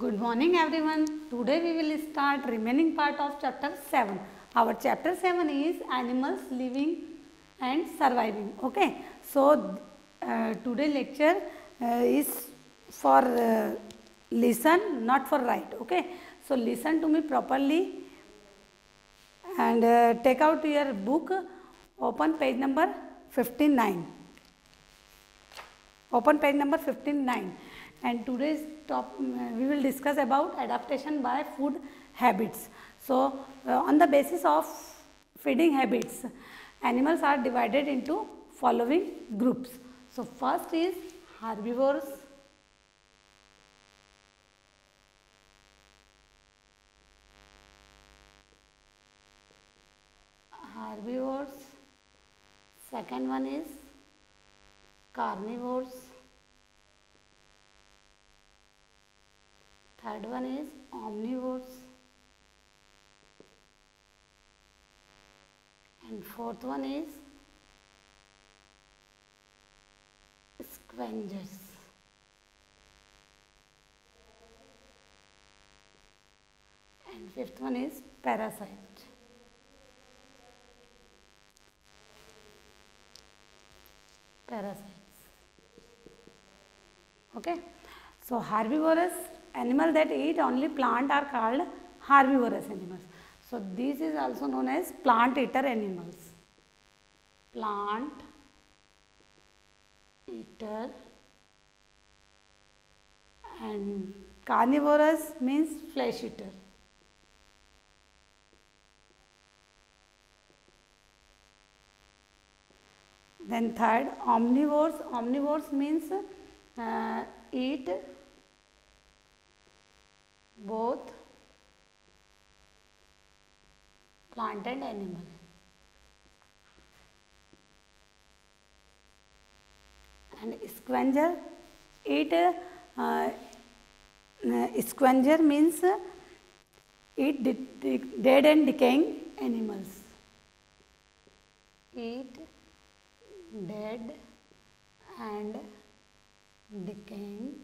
Good morning everyone. Today we will start remaining part of chapter 7. Our chapter 7 is animals living and surviving. Okay. So today lecture is for listen, not for write. Okay. So listen to me properly and take out your book. Open page number 59. Open page number 59. And today's we will discuss about adaptation by food habits. So on the basis of feeding habits, animals are divided into following groups. So first is herbivores, second one is carnivores, third one is omnivores, and fourth one is scavengers. And fifth one is parasite. Parasites. Okay. So herbivorous animals that eat only plant are called herbivorous animals. So this is also known as plant eater animals. Plant eater, and carnivorous means flesh eater. Then third, omnivores. Omnivores means eat both plant and animal. And scavenger, scavenger means eat dead and decaying animals. Eat dead and decaying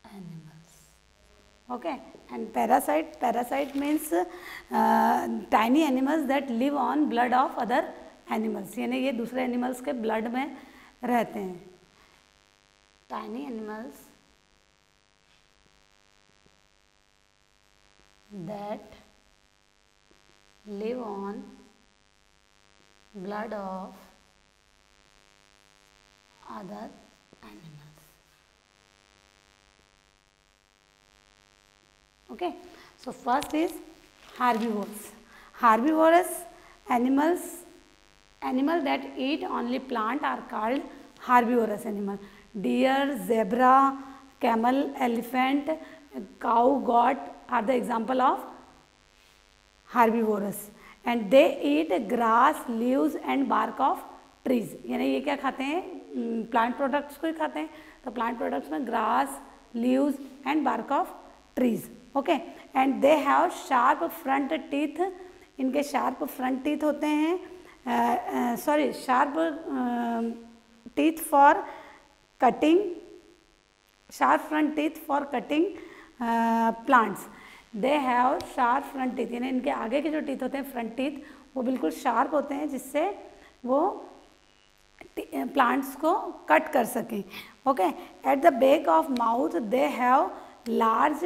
animals. Okay. And parasite means tiny animals that live on blood of other animals. यानी ये दूसरे animals के blood में रहते हैं. Tiny animals that live on blood of other animals. Okay. So first is herbivores. Herbivorous animals that eat only plant are called herbivorous animal. Deer, zebra, camel, elephant, cow, goat are the example of herbivorous. And they eat grass, leaves and bark of trees. यानी ये क्या खाते हैं? Plant products को ही खाते हैं. तो plant products में grass, leaves and bark of trees. Okay. And they have sharp front teeth. इनके sharp front teeth होते हैं. Sharp teeth for cutting. Sharp front teeth for cutting plants. They have sharp front teeth, यानी इनके आगे के जो teeth होते हैं फ्रंट टीथ वो बिल्कुल शार्प होते हैं जिससे वो प्लांट्स को कट कर सकें. Okay. At the back of mouth they have large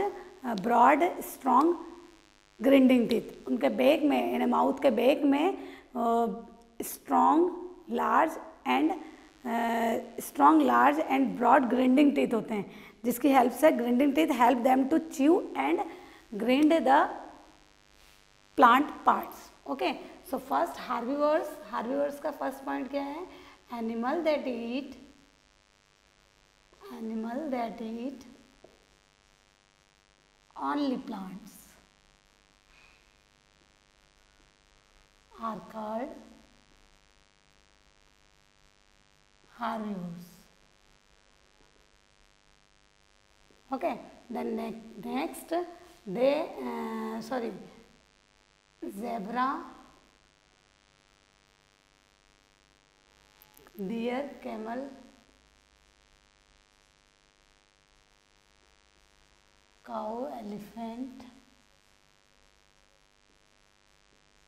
broad strong grinding teeth. उनके बेक में यानी माउथ के बेक में strong large and broad grinding teeth होते हैं जिसकी हेल्प से grinding teeth help them to chew and grind the plant parts. Okay. So first herbivores. Herbivores का first point क्या है? Animal that eat only plants are called herbivores. Okay. Then next zebra, deer, camel, cow, elephant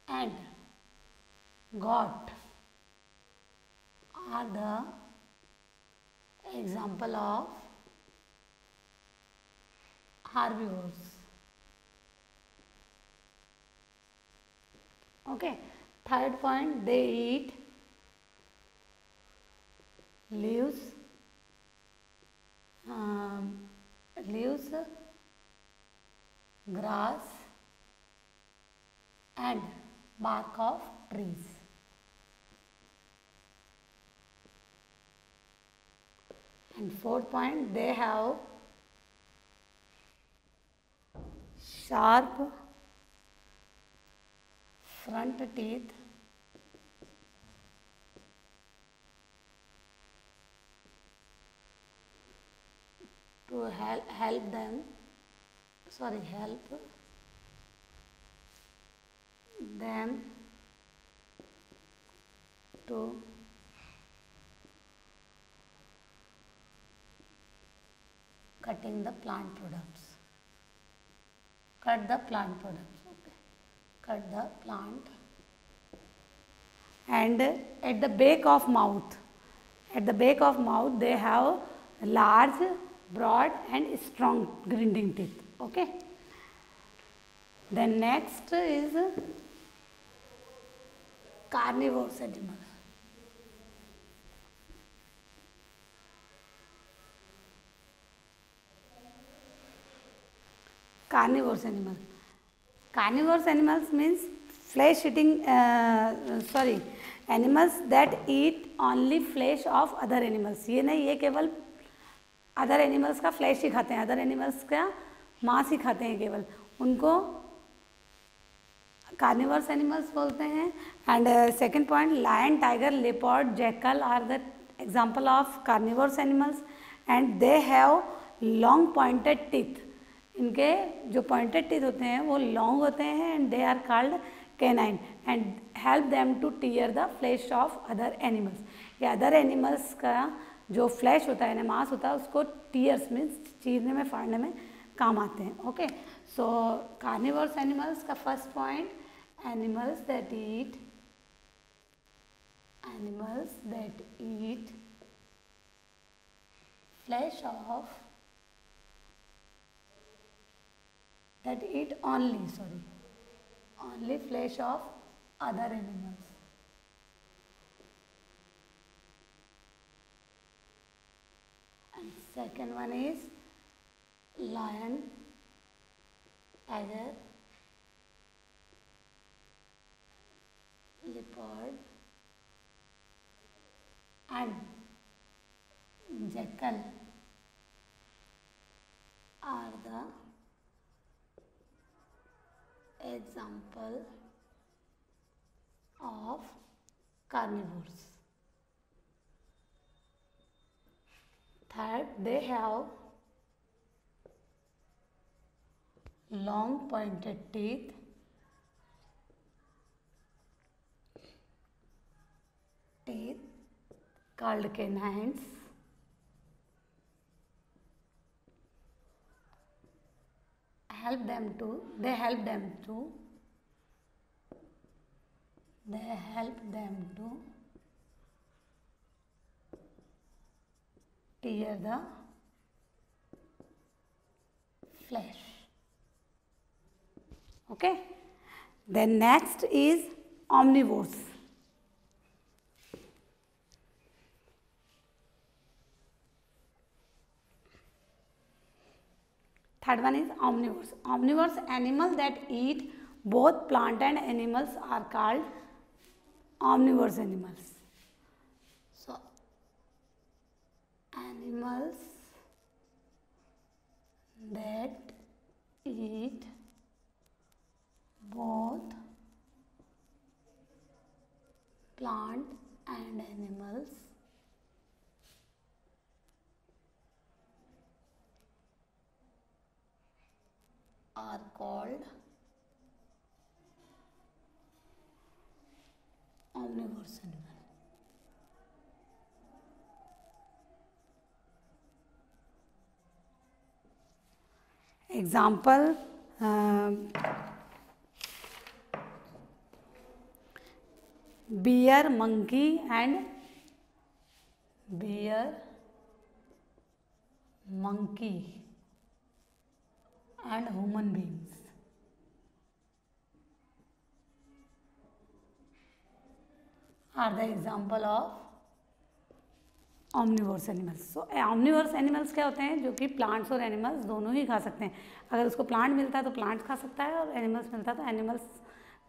and goat are the example of herbivores. Okay. Third point, they eat leaves, leaves, grass and bark of trees. And fourth point, they have sharp front teeth to help them to cutting the plant products. Cut the plant products. Okay. Cut the plant. And at the back of mouth, they have large, broad and strong grinding teeth. Okay. Then next is carnivorous animal. Carnivorous animal. Carnivorous animals means flesh eating, animals that eat only flesh of other animals. ये नहीं, ये केवल other animals का flash ही खाते हैं, other animals का मांस ही खाते हैं केवल, उनको कार्निवर्स एनिमल्स बोलते हैं. And second point, lion, tiger, leopard, jackal are the example of carnivores animals and they have long pointed teeth. इनके जो पॉइंटेड टीथ होते हैं वो लॉन्ग होते हैं and they are called canine and help them to tear the flesh of other animals. ये other animals का जो फ्लैश होता है, मांस होता है, उसको टीयर्स मीन्स चीरने में, फाड़ने में काम आते हैं. ओके. सो कार्निवर्स एनिमल्स का first point, animals that eat flash of that eat only flesh of other animals. And second one is lion, tiger, leopard and jackal are the example of carnivores. Third, they have long pointed teeth, called canines. They help them to tear the flesh. Okay. Then next is omnivores. Third one is omnivores. Omnivores, animals that eat both plant and animals are called omnivores animals. So, animals that eat both plant and animals are called omnivores animal. Example bear, monkey and human beings. Are the example of omnivorous animals. So omnivorous animals क्या होते हैं, जो कि plants और animals दोनों ही खा सकते हैं. अगर उसको प्लांट मिलता है तो प्लांट्स खा सकता है, और एनिमल्स मिलता है तो एनिमल्स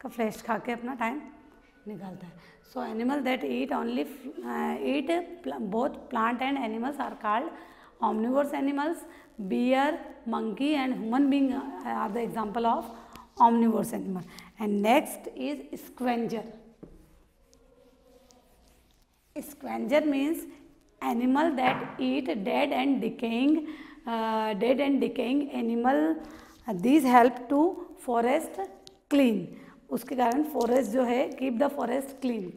का फ्लैश खा के अपना टाइम निकालता है. So animal that eat only both plant and animals are called omnivorous animals. Bear, monkey and human being are the example of omnivorous animal. And next is scavenger. Scavenger means animal that eat dead and decaying animal. These help to forest clean. उसके कारण forest जो है, keep the forest clean,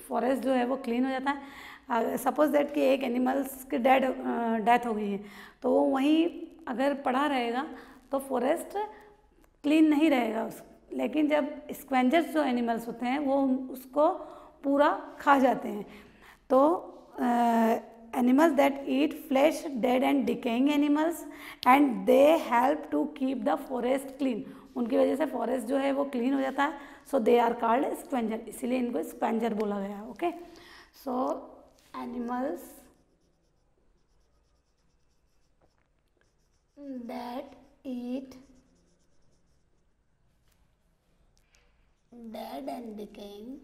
forest जो है वो clean हो जाता है. सपोज दैट कि एक एनिमल्स की डेथ हो गई है, तो वो वहीं अगर पड़ा रहेगा तो फॉरेस्ट क्लीन नहीं रहेगा लेकिन जब स्क्वेंजर्स जो एनिमल्स होते हैं वो उसको पूरा खा जाते हैं. तो animals that eat flesh dead and decaying animals and they help to keep the forest clean. उनकी वजह से फॉरेस्ट जो है वो क्लीन हो जाता है. सो दे आर कॉल्ड स्क्वेंजर, इसीलिए इनको स्क्वेंजर बोला गया. Okay, so animals that eat dead and decaying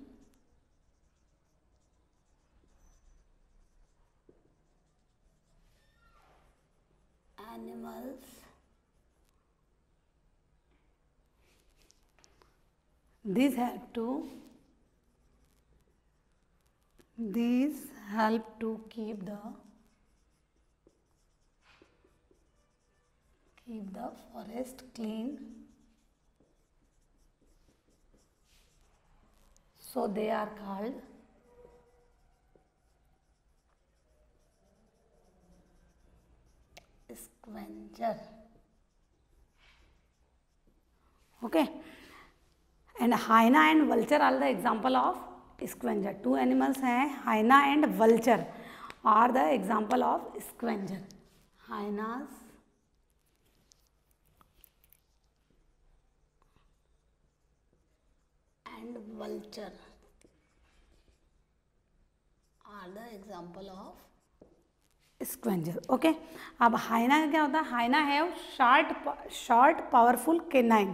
animals, these help to keep the forest clean. So they are called scavenger. Okay, and hyena and vulture are the example of scavenger. Two animals हैं, hyena and vulture are the example of scavenger. Hyenas and vulture are the example of scavenger. Okay, अब हाइना का क्या होता है? हाइना है short powerful canine.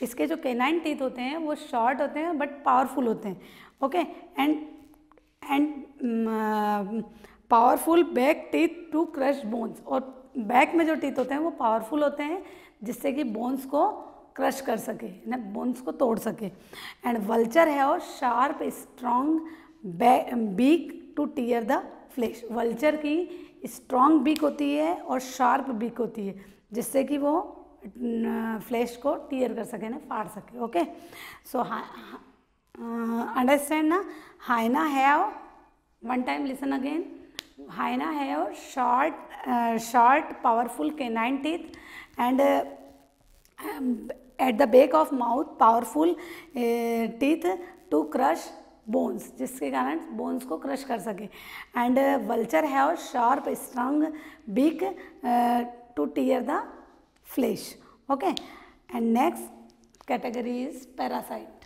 इसके जो canine teeth होते हैं वो शॉर्ट होते हैं बट पावरफुल होते हैं. Okay, and powerful back teeth to crush bones. और बैक में जो टीथ होते हैं वो पावरफुल होते हैं जिससे कि बोन्स को क्रश कर सके, ना बोन्स को तोड़ सके. एंड वल्चर है और sharp strong beak to tear the flesh. Vulture की स्ट्रॉन्ग बीक होती है और शार्प बीक होती है जिससे कि वो फ्लैश को टीयर कर सके, ना फाड़ सके. ओके, सो अंडरस्टैंड ना. Hyena have, one time listen again. Hyena have short powerful canine teeth and at the back of mouth powerful teeth to crush bones, जिसके कारण बोन्स को क्रश कर सके. And vulture have sharp strong beak to tear the flesh. Okay, and next category is parasite.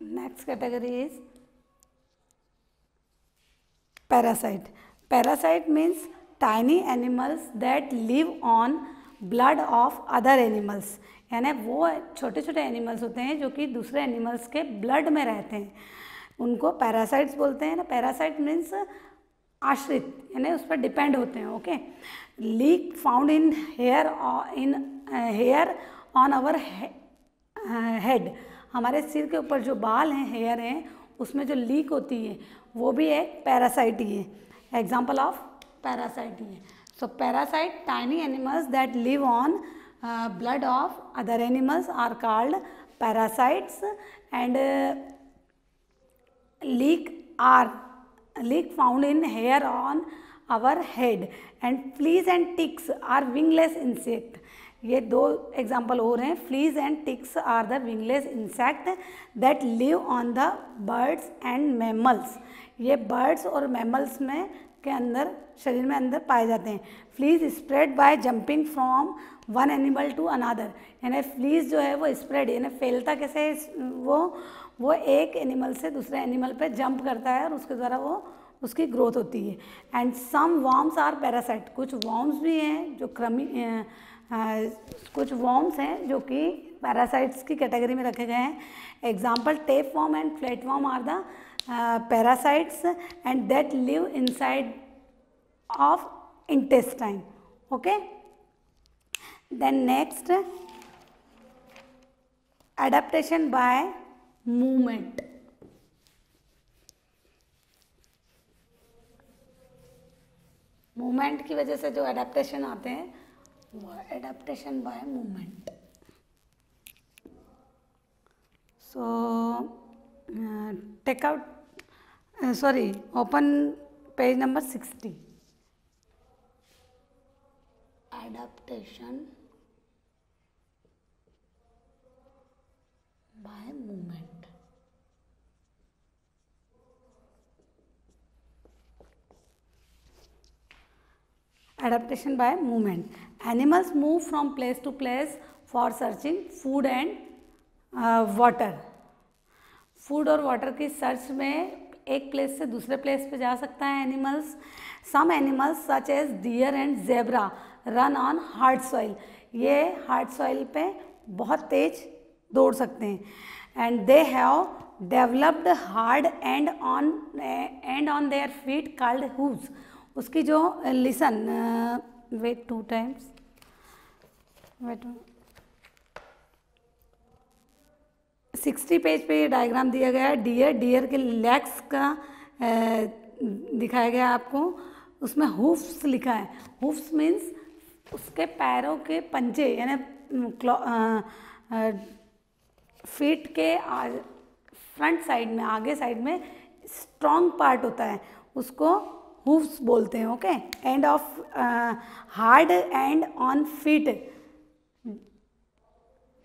Next category is parasite. Parasite means tiny animals that live on blood of other animals. यानी वो छोटे छोटे animals होते हैं जो कि दूसरे animals के ब्लड में रहते हैं, उनको पैरासाइट्स बोलते हैं ना. पैरासाइट मीन्स आश्रित, यानी उस पर डिपेंड होते हैं. Okay, lice found in hair on our head. हमारे सिर के ऊपर जो बाल हैं, हेयर हैं, उसमें जो लीक होती है वो भी एक पैरासाइट ही है. Example of parasite है. So parasite, tiny animals that live on blood of other animals are called parasites. And leak found in hair on our head, and fleas and ticks are wingless insect. ये दो example और हैं. Fleas and ticks are the wingless insect that live on the birds and mammals. ये birds और mammals में के अंदर शरीर में अंदर पाए जाते हैं. Fleas spread by jumping from one animal to another. यानी फ्लीज जो है वो स्प्रेड यानी फैलता कैसे, वो एक एनिमल से दूसरे एनिमल पे जंप करता है और उसके द्वारा वो उसकी ग्रोथ होती है. And some worms are parasite. कुछ वर्म्स भी हैं जो कुछ वर्म्स हैं जो कि पैरासाइट्स की कैटेगरी में रखे गए हैं. Example tape worm and flat worm are the parasites and that live inside of intestine. Okay. Then next, adaptation by movement. Movement की वजह से जो एडेप्टेशन आते हैं वो adaptation by movement. So take out open page number 60. Adaptation by movement. Adaptation by movement. Animals move from place to place for searching food and water. Food और water की search में एक प्लेस से दूसरे place पे जा सकता है animals. Some animals such as deer and zebra run on hard soil. ये हार्ड सॉइल पे बहुत तेज दौड़ सकते हैं. And they have developed hard and on their feet called hooves. उसकी जो listen wait 2 times wait 60 page पे ये डायग्राम दिया गया है. डियर के लेग्स का दिखाया गया आपको. उसमें हुफ्स लिखा है. हुफ्स मीन्स उसके पैरों के पंजे यानी फीट के फ्रंट साइड में आगे साइड में स्ट्रॉन्ग पार्ट होता है उसको हूव्स बोलते हैं. Okay. And of hard and on feet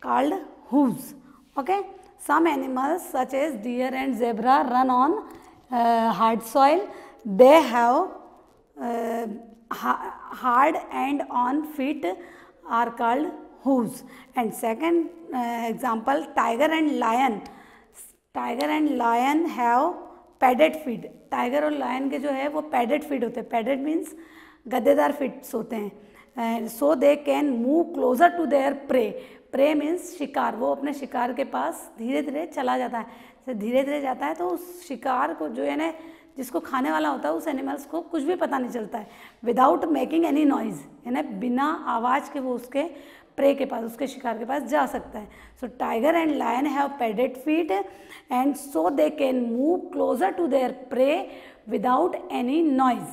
called hooves. Okay. Some animals such as deer and zebra run on hard soil. They have hard and on feet are called hooves. And second example, tiger and lion. Tiger and lion have padded feet. Tiger और lion के जो है वो padded feet होते हैं. Padded means गद्देदार feets होते हैं. So they can move closer to their prey. Prey means शिकार. वो अपने शिकार के पास धीरे धीरे चला जाता है. जैसे धीरे धीरे जाता है तो उस शिकार को जो है ना जिसको खाने वाला होता है उस एनिमल्स को कुछ भी पता नहीं चलता है. विदाउट मेकिंग एनी नॉइज यानी बिना आवाज़ के वो उसके प्रे के पास उसके शिकार के पास जा सकता है. So tiger and lion have padded feet and so they can move closer to their prey without any noise.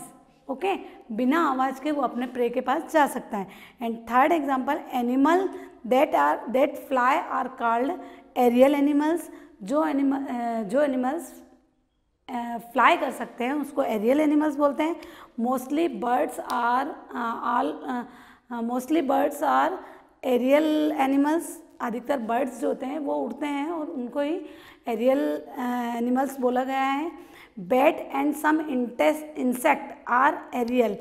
Okay. बिना आवाज़ के वो अपने प्रे के पास जा सकता है. And third example, animal that fly are called aerial animals. जो एनिमल्स फ्लाई कर सकते हैं उसको एरियल एनिमल्स बोलते हैं. Mostly birds are aerial animals. अधिकतर बर्ड्स जो होते हैं वो उड़ते हैं और उनको ही एरियल एनिमल्स बोला गया है. Bat and some insect are aerial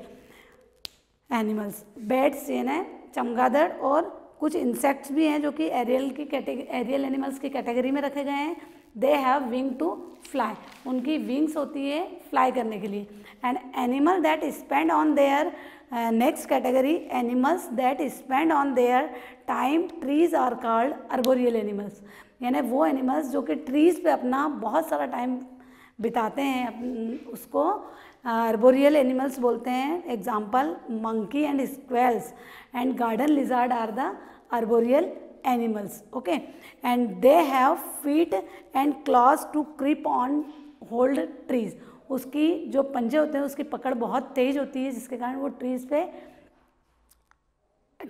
animals. Bats यानी चमगादड़ और कुछ इंसेक्ट्स भी हैं जो कि एरियल एनिमल्स की कैटेगरी में रखे गए हैं. They have wing to fly. उनकी विंग्स होती है फ्लाई करने के लिए. And animal that spend on their next category, animals that spend on their time trees are called arboreal animals. यानी वो एनिमल्स जो कि ट्रीज़ पे अपना बहुत सारा टाइम बिताते हैं उसको अर्बोरियल एनिमल्स बोलते हैं. Example, monkey and squirrels and garden lizard are the arboreal animals. Okay. And they have feet and claws to creep on hold trees. उसकी जो पंजे होते हैं उसकी पकड़ बहुत तेज होती है जिसके कारण वो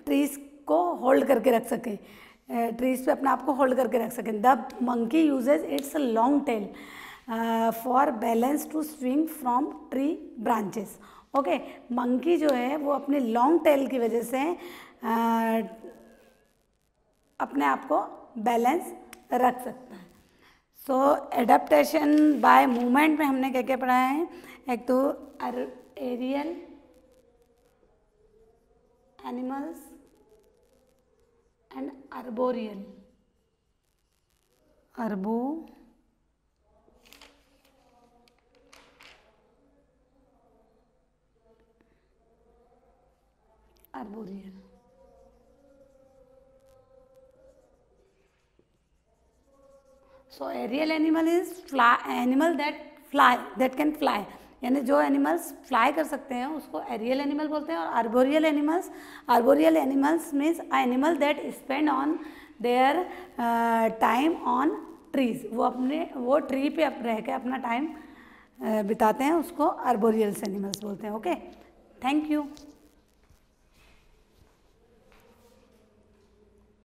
ट्रीज को होल्ड करके रख सके, ट्रीज पे अपने आप को होल्ड करके रख सकें. The monkey uses its long tail for balance to swing from tree branches. Okay, monkey जो है वो अपने लॉन्ग टेल की वजह से अपने आप को बैलेंस रख सकता है। सो एडेप्टेशन बाय मूवमेंट में हमने क्या क्या पढ़ा है, एक तो aerial animals and arboreal, arboreal. So aerial animal is animal that can fly, यानी जो एनिमल्स फ्लाई कर सकते हैं उसको एरियल एनिमल बोलते हैं। और arboreal animals means animal that spend on their time on trees, वो ट्री पे रह के अपना टाइम बिताते हैं, उसको आर्बोरियल एनिमल्स बोलते हैं। Okay, thank you.